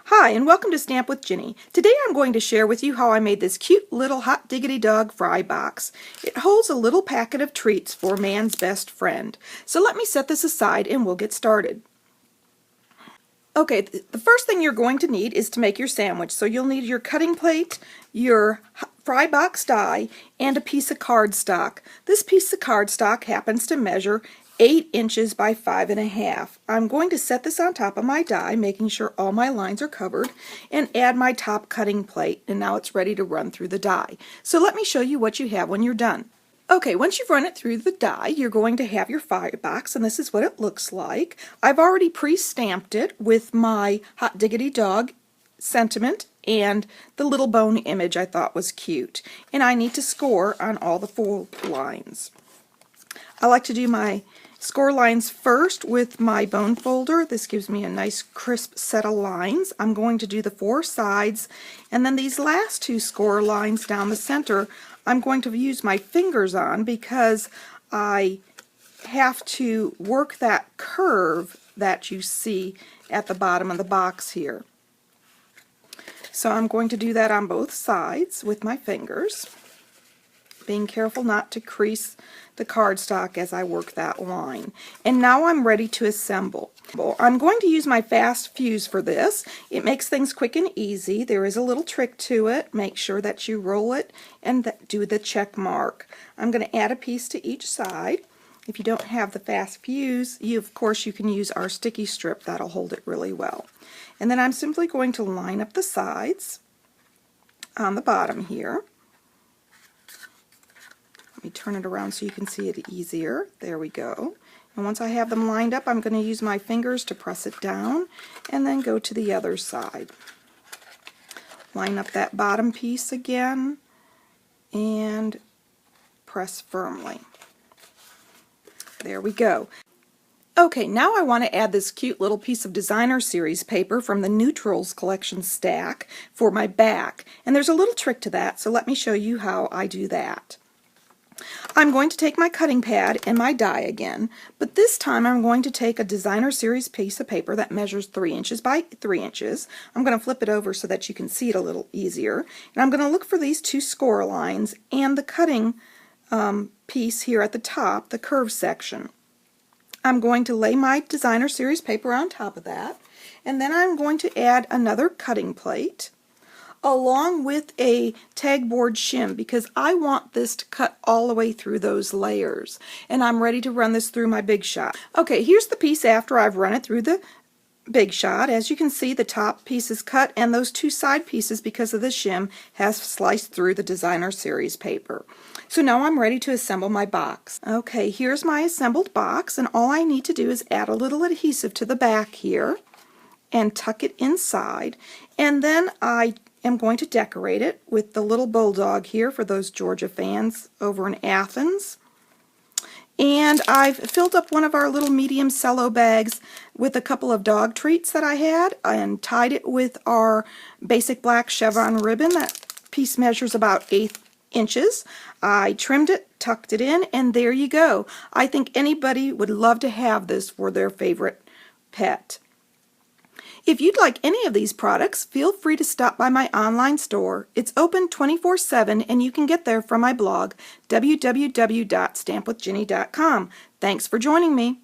Hi, and welcome to Stamp with Ginny. Today I'm going to share with you how I made this cute little Hot Diggity Dog fry box. It holds a little packet of treats for man's best friend. So let me set this aside and we'll get started. Okay, the first thing you're going to need is to make your sandwich. So you'll need your cutting plate, your fry box die, and a piece of cardstock. This piece of cardstock happens to measure 8 inches by 5.5. I'm going to set this on top of my die, making sure all my lines are covered, and add my top cutting plate, and now it's ready to run through the die. So let me show you what you have when you're done. Okay, once you've run it through the die, you're going to have your fry box, and this is what it looks like. I've already pre-stamped it with my Hot Diggity Dog sentiment and the little bone image I thought was cute. And I need to score on all the 4 lines. I like to do my score lines first with my bone folder. This gives me a nice crisp set of lines. I'm going to do the 4 sides, and then these last 2 score lines down the center I'm going to use my fingers on because I have to work that curve that you see at the bottom of the box here. So I'm going to do that on both sides with my fingers, being careful not to crease the cardstock as I work that line. And now I'm ready to assemble. I'm going to use my fast fuse for this. It makes things quick and easy. There is a little trick to it. Make sure that you roll it and do the check mark. I'm going to add a piece to each side. If you don't have the fast fuse, of course you can use our sticky strip. That'll hold it really well. And then I'm simply going to line up the sides on the bottom here. Let me turn it around so you can see it easier. There we go. And once I have them lined up, I'm going to use my fingers to press it down and then go to the other side. Line up that bottom piece again and press firmly. There we go. Okay, now I want to add this cute little piece of designer series paper from the Neutrals collection stack for my back. And there's a little trick to that, so let me show you how I do that. I'm going to take my cutting pad and my die again, but this time I'm going to take a designer series piece of paper that measures 3 inches by 3 inches. I'm going to flip it over so that you can see it a little easier, and I'm going to look for these 2 score lines and the cutting piece here at the top, the curve section. I'm going to lay my designer series paper on top of that, and then I'm going to add another cutting plate along with a tag board shim because I want this to cut all the way through those layers, and I'm ready to run this through my Big Shot. Okay, here's the piece after I've run it through the Big Shot. As you can see, the top piece is cut, and those 2 side pieces, because of the shim, has sliced through the designer series paper. So now I'm ready to assemble my box. Okay, here's my assembled box, and all I need to do is add a little adhesive to the back here and tuck it inside, and then I am going to decorate it with the little bulldog here for those Georgia fans over in Athens. And I've filled up one of our little medium cello bags with a couple of dog treats that I had and tied it with our basic black Chevron ribbon. That piece measures about 8 inches. I trimmed it, tucked it in, and there you go. I think anybody would love to have this for their favorite pet. If you'd like any of these products, feel free to stop by my online store. It's open 24/7, and you can get there from my blog, www.stampwithginny.com. Thanks for joining me.